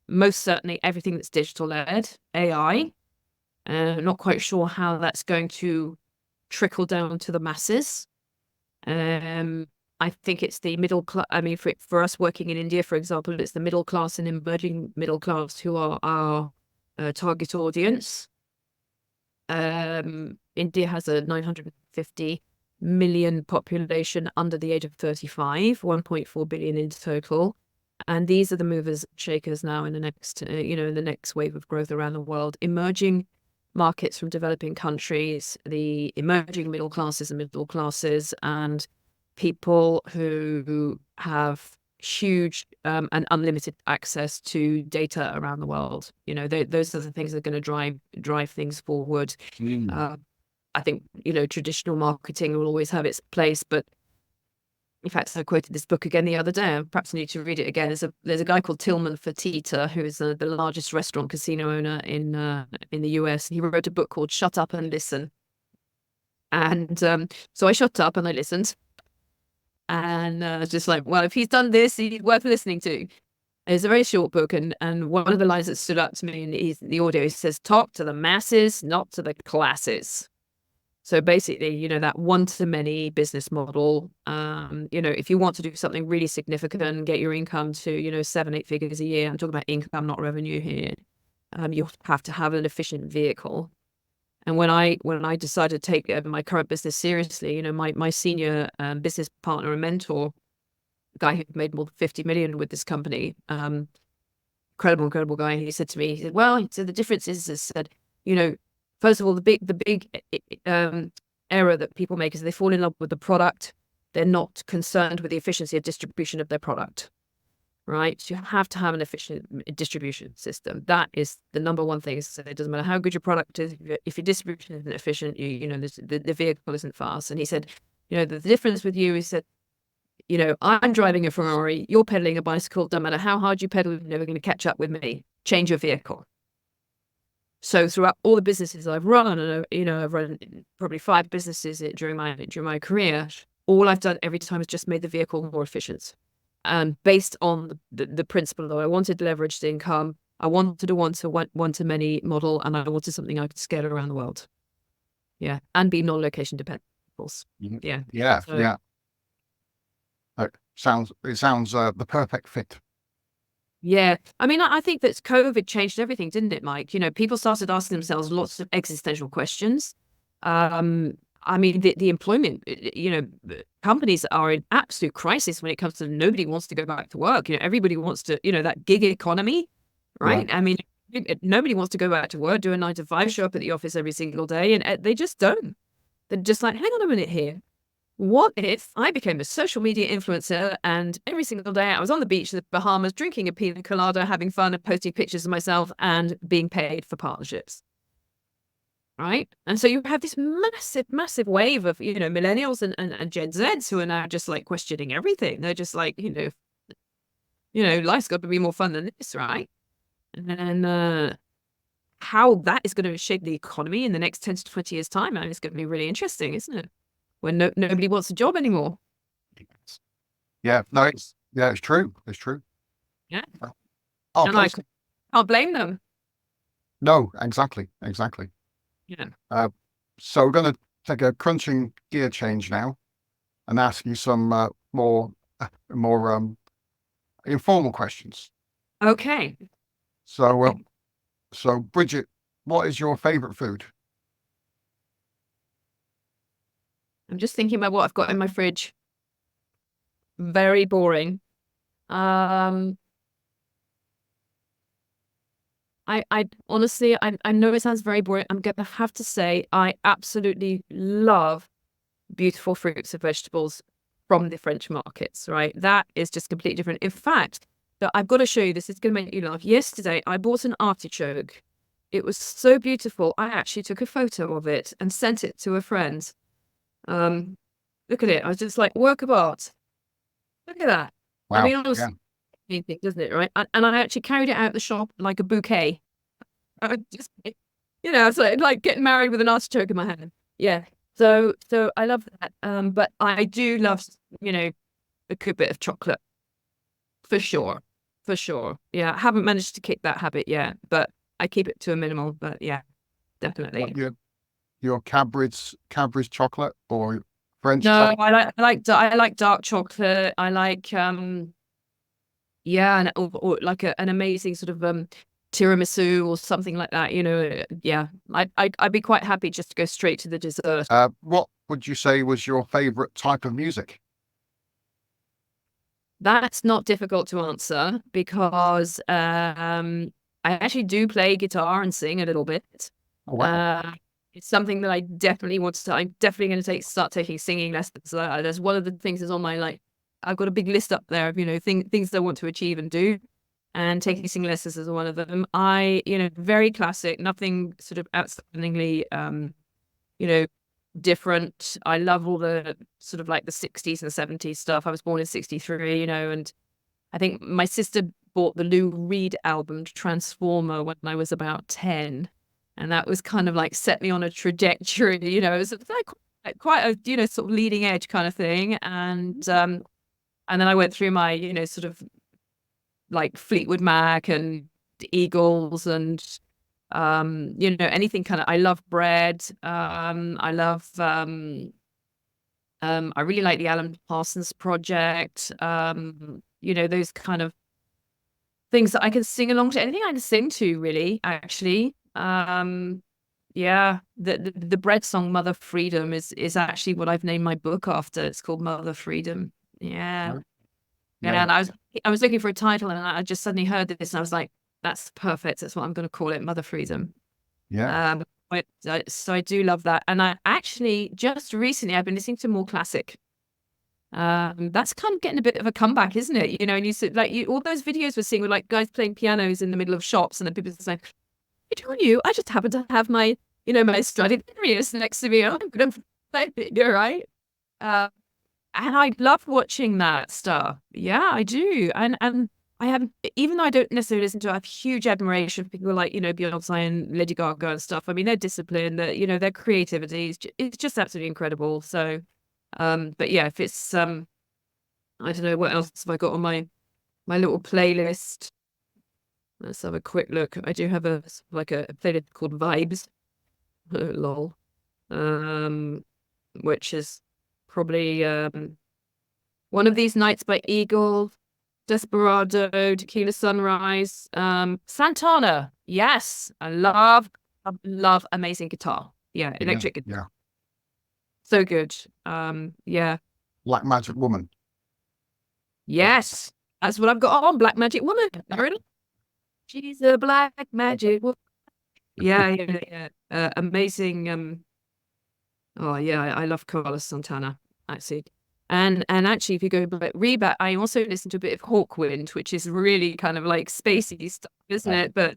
Most certainly everything that's digital-led, AI. Not quite sure how that's going to trickle down to the masses. I think it's the middle class. I mean, for us working in India, for example, it's the middle class and emerging middle class who are our target audience. India has a 950 million population under the age of 35, 1.4 billion in total. And these are the movers and shakers now in the next, in the next wave of growth around the world. Emerging markets from developing countries, the emerging middle classes and people who have huge and unlimited access to data around the world. Those are the things that are going to drive things forward. I think traditional marketing will always have its place, but in fact, I quoted this book again the other day. I perhaps need to read it again. There's a guy called Tilman Fertitta, who is the largest restaurant casino owner in the US. And he wrote a book called Shut Up and Listen. And so I shut up and I listened. And just like, well, if he's done this, he's worth listening to. It's a very short book, and one of the lines that stood out to me in the audio, he says, "Talk to the masses, not to the classes." So basically, that one-to-many business model, if you want to do something really significant, get your income to, 7-8 figures a year. I'm talking about income, not revenue here. You have to have an efficient vehicle. And when I decided to take my current business seriously, my senior business partner and mentor, a guy who made more than 50 million with this company, incredible guy. He said to me, he said, well, the difference is, first of all, the big error that people make is they fall in love with the product. They're not concerned with the efficiency of distribution of their product, right? So you have to have an efficient distribution system. That is the number one thing. So it doesn't matter how good your product is. If your distribution isn't efficient, the vehicle isn't fast. And he said, the difference with you, he said, I'm driving a Ferrari, you're pedaling a bicycle, don't matter how hard you pedal, you're never going to catch up with me. Change your vehicle. So throughout all the businesses I've run, and I've run probably 5 businesses during my career, all I've done every time is just made the vehicle more efficient. And based on the principle that I wanted leveraged income, I wanted a one-to-many model, and I wanted something I could scale around the world. Yeah, and be non-location dependent, of course. Yeah. Yeah. It sounds the perfect fit. Yeah. I mean, I think that COVID changed everything, didn't it, Mike? People started asking themselves lots of existential questions. I mean, the employment, companies are in absolute crisis when it comes to nobody wants to go back to work. Everybody wants to, that gig economy, right? I mean, nobody wants to go back to work, do a 9 to 5, show up at the office every single day, and they just don't. They're just like, hang on a minute here. What if I became a social media influencer and every single day I was on the beach in the Bahamas drinking a pina colada, having fun and posting pictures of myself and being paid for partnerships? Right? And so you have this massive wave of, millennials and Gen Zs who are now just like questioning everything. They're just like, life's got to be more fun than this, right? And how that is going to shape the economy in the next 10 to 20 years' time, it's going to be really interesting, isn't it? When nobody wants a job anymore. Yeah, no, it's true. It's true. Yeah. Oh, and I can't blame them. No, exactly. Yeah. So we're going to take a crunching gear change now and ask you some more informal questions. Okay. So Bridget, what is your favorite food? I'm just thinking about what I've got in my fridge. Very boring. I honestly, I know it sounds very boring. I'm gonna have to say I absolutely love beautiful fruits and vegetables from the French markets, right? That is just completely different. In fact, I've got to show you this. It's gonna make you laugh. Yesterday, I bought an artichoke. It was so beautiful. I actually took a photo of it and sent it to a friend. Look at it. I was just like, work of art. Look at that. Wow. I mean, honestly, anything, doesn't it? Right. And I actually carried it out the shop like a bouquet. I just, it's like getting married with an artichoke in my hand. Yeah. So I love that. But I do love, a good bit of chocolate. For sure. Yeah. I haven't managed to kick that habit yet, but I keep it to a minimal. But yeah, definitely. Your Cadbury's chocolate or French? No, I like dark chocolate. I like or like an amazing sort of tiramisu or something like that. Yeah, I'd be quite happy just to go straight to the dessert. What would you say was your favorite type of music? That's not difficult to answer because I actually do play guitar and sing a little bit. Oh, wow. It's something that I definitely want to. I'm definitely going to start taking singing lessons. That's one of the things that's on my I've got a big list up there of things I want to achieve and do, and taking singing lessons is one of them. Very classic, nothing sort of outstandingly different. I love all the sort of like the 60s and 70s stuff. I was born in 63, and I think my sister bought the Lou Reed album Transformer when I was about 10. And that was kind of like set me on a trajectory, it was like quite a, sort of leading edge kind of thing. And then I went through my, sort of like Fleetwood Mac and Eagles and anything kind of. I love bread. I love I really like the Alan Parsons Project. Those kind of things that I can sing along to. Anything I can sing to, really, actually. Yeah, the bread song Mother Freedom is actually what I've named my book after. It's called Mother Freedom. Yeah. Yeah. Yeah, Yeah. and I was looking for a title, and I just suddenly heard this, and I was like, "That's perfect. That's what I'm going to call it, Mother Freedom." Yeah. So I do love that, and I actually just recently I've been listening to more classic. That's kind of getting a bit of a comeback, isn't it? And you said like all those videos we're seeing with like guys playing pianos in the middle of shops, and then people saying, "I told you, I just happen to have my my Stradivarius next to me. I'm going to play it, you're right." And I love watching that stuff. Yeah, I do. And I have, even though I don't necessarily listen to it, I have huge admiration for people like, Beyonce and Lady Gaga and stuff. I mean, their discipline, their creativity it's just absolutely incredible. So, but yeah, if it's, I don't know, what else have I got on my little playlist? Let's have a quick look. I do have a playlist called Vibes, lol, which is probably One of These Nights by Eagle, Desperado, Tequila Sunrise, Santana. Yes, I love amazing guitar. Yeah, electric guitar. Yeah. So good. Yeah. Black Magic Woman. Yes, that's what I've got on. Black Magic Woman. She's a black magic woman. Yeah, yeah. Amazing. Oh yeah, I love Carlos Santana, actually. And actually, if you go back, I also listen to a bit of Hawkwind, which is really kind of like spacey stuff, isn't it? But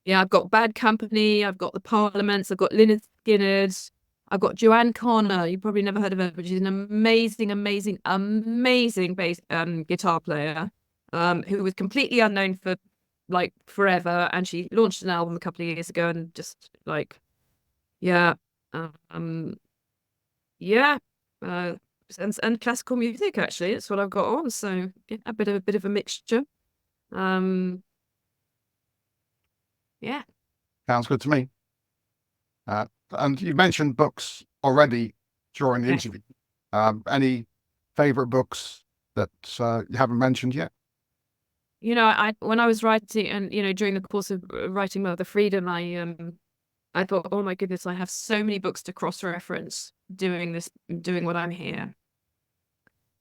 yeah, I've got Bad Company, I've got the Parliaments, I've got Lynyrd Skynyrd, I've got Joanne Connor. You probably never heard of her, but she's an amazing, amazing, amazing bass guitar player, who was completely unknown for like forever, and she launched an album a couple of years ago, and just like, yeah, yeah, and classical music, actually, that's what I've got on. So yeah, a bit of a mixture. Yeah. Sounds good to me. And you mentioned books already during the interview. Any favorite books that you haven't mentioned yet? When I was writing, and during the course of writing Mother Freedom, I thought, oh my goodness, I have so many books to cross-reference doing what I'm here.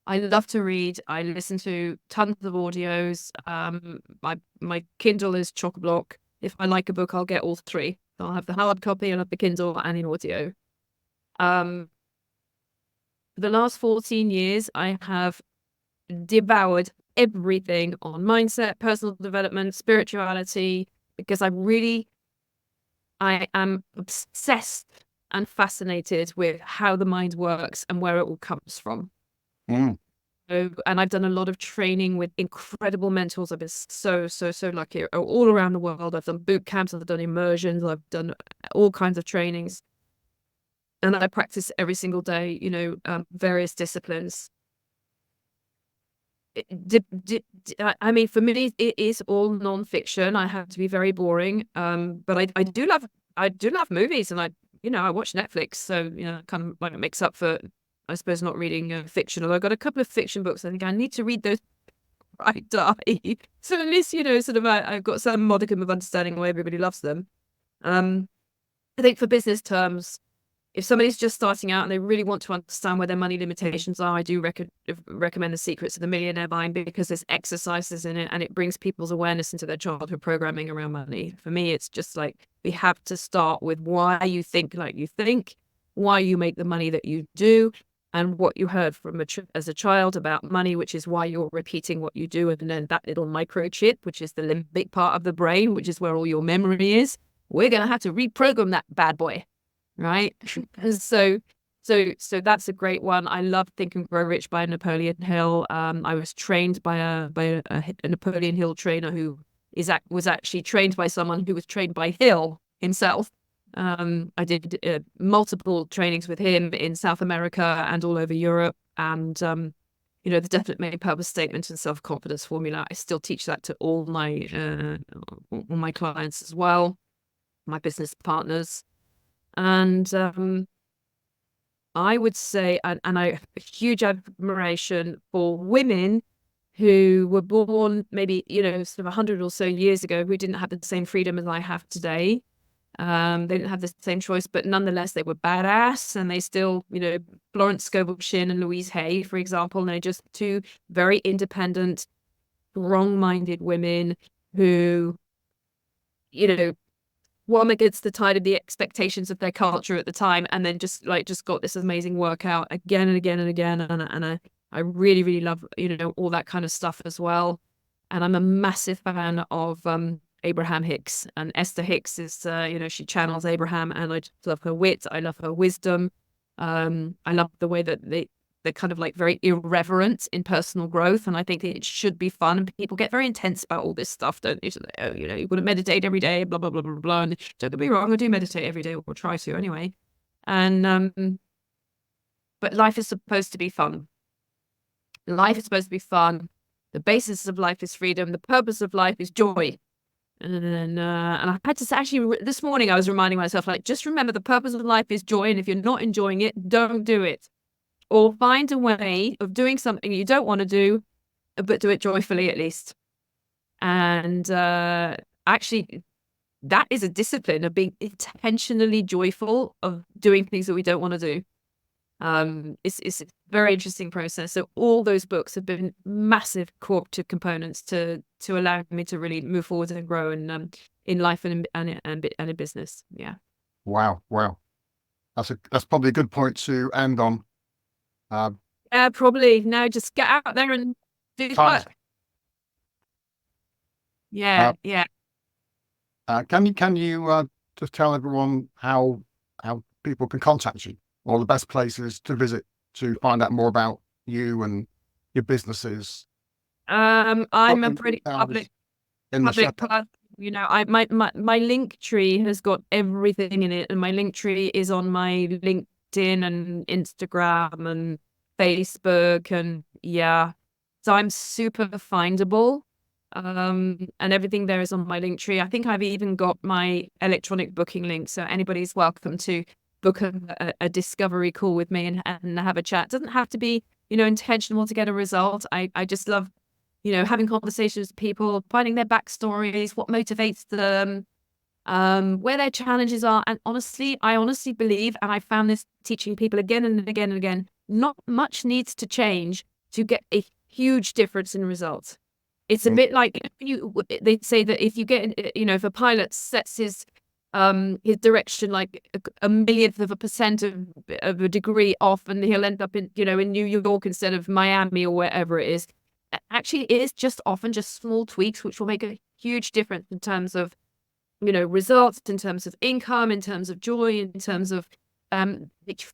I love to read. I listen to tons of audios. My Kindle is chock-a-block. If I like a book, I'll get all three. I'll have the hard copy, I'll have the Kindle, and in audio. For the last 14 years, I have devoured everything on mindset, personal development, spirituality, because I am obsessed and fascinated with how the mind works and where it all comes from. Mm. And I've done a lot of training with incredible mentors. I've been so lucky all around the world. I've done boot camps, I've done immersions, I've done all kinds of trainings. And I practice every single day, various disciplines. I mean, for me, it is all non-fiction. I have to be very boring. But I do love movies, and I watch Netflix. So, kind of like makes up for, I suppose, not reading fiction. Although I've got a couple of fiction books. I think I need to read those before I die. So at least, sort of I've got some modicum of understanding why everybody loves them. I think for business terms, if somebody's just starting out and they really want to understand where their money limitations are, I do recommend The Secrets of the Millionaire Mind, because there's exercises in it and it brings people's awareness into their childhood programming around money. For me, it's just like, we have to start with why you think like you think, why you make the money that you do, and what you heard from as a child about money, which is why you're repeating what you do. And then that little microchip, which is the limbic part of the brain, which is where all your memory is, we're going to have to reprogram that bad boy. right? So that's a great one. I love Think and Grow Rich by Napoleon Hill. I was trained by a Napoleon Hill trainer who was actually trained by someone who was trained by Hill himself. I did multiple trainings with him in South America and all over Europe. And the definite main purpose statement and self-confidence formula, I still teach that to all my clients as well, my business partners. And I would say, and I have a huge admiration for women who were born maybe, sort of 100 or so years ago, who didn't have the same freedom as I have today. They didn't have the same choice, but nonetheless, they were badass, and they still, Florence Scovel Shinn and Louise Hay, for example, and they're just two very independent, strong-minded women who, one against the tide of the expectations of their culture at the time, and then just got this amazing workout again and again and again. And I really, really love, all that kind of stuff as well. And I'm a massive fan of Abraham Hicks, and Esther Hicks is, she channels Abraham, and I just love her wit. I love her wisdom. I love the way that they're kind of like very irreverent in personal growth. And I think it should be fun. And people get very intense about all this stuff, don't they? So you've got to meditate every day, blah, blah, blah, blah, blah. And don't get me wrong, I do meditate every day, or try to anyway. And, but life is supposed to be fun. Life is supposed to be fun. The basis of life is freedom. The purpose of life is joy. And I had to actually, this morning, I was reminding myself, just remember the purpose of life is joy. And if you're not enjoying it, don't do it. Or find a way of doing something you don't want to do, but do it joyfully at least. And actually, that is a discipline of being intentionally joyful, of doing things that we don't want to do. It's a very interesting process. So all those books have been massive cooperative components to allow me to really move forward and grow in life and in business. Yeah. Wow. That's probably a good point to end on. Yeah, probably. No, just get out there and do the work. Yeah. Can you just tell everyone how people can contact you, or the best places to visit to find out more about you and your businesses? I'm a pretty public person. My link tree has got everything in it, and my link tree is on my LinkedIn and Instagram and Facebook, and so I'm super findable. And everything there is on my link tree. I think I've even got my electronic booking link, so anybody's welcome to book a discovery call with me and have a chat. It doesn't have to be, intentional to get a result. I just love, having conversations with people, finding their backstories, what motivates them, where their challenges are. And I honestly believe, and I found this teaching people again and again and again, not much needs to change to get a huge difference in results. It's a bit like they say that if you get, if a pilot sets his direction like a millionth of a percent of a degree off, and he'll end up in New York instead of Miami or wherever it is. Actually, it is just often just small tweaks which will make a huge difference in terms of, results, in terms of income, in terms of joy, in terms of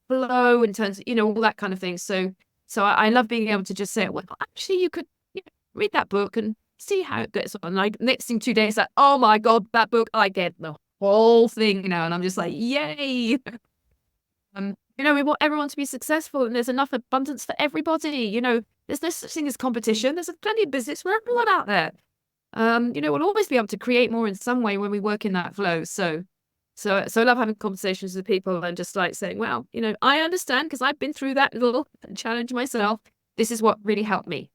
flow, in terms of, all that kind of thing. So I love being able to just say, well, actually, you could read that book and see how it gets on. Like next thing 2 days, like, oh my God, that book, I get the whole thing, and I'm just like, yay. We want everyone to be successful, and there's enough abundance for everybody. There's no such thing as competition. There's plenty of business for everyone out there. We'll always be able to create more in some way when we work in that flow. So I love having conversations with people and just like saying, well, I understand because I've been through that little challenge myself. This is what really helped me.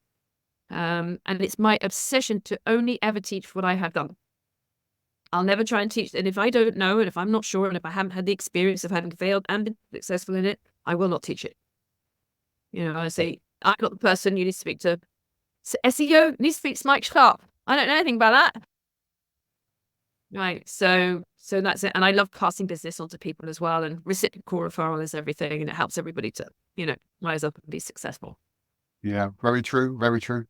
And it's my obsession to only ever teach what I have done. I'll never try and teach. And if I don't know, and if I'm not sure, and if I haven't had the experience of having failed and been successful in it, I will not teach it. I say, I'm not the person you need to speak to. SEO needs to speak to Mike Sharp. I don't know anything about that. Right. So that's it. And I love passing business on to people as well. And reciprocal referral is everything. And it helps everybody to, rise up and be successful. Yeah, very true. Very true.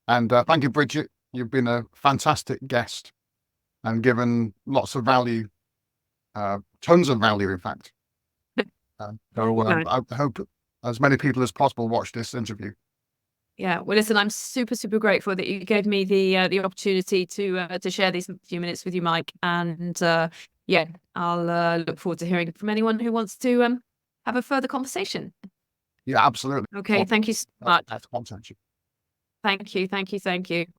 And thank you, Bridget. You've been a fantastic guest and given lots of value, tons of value, in fact. I hope as many people as possible watch this interview. Yeah. Well, listen, I'm super, super grateful that you gave me the opportunity to share these few minutes with you, Mike. And yeah, I'll look forward to hearing from anyone who wants to have a further conversation. Yeah, absolutely. Okay. Thank you so much. That's content. Thank you. Thank you. Thank you.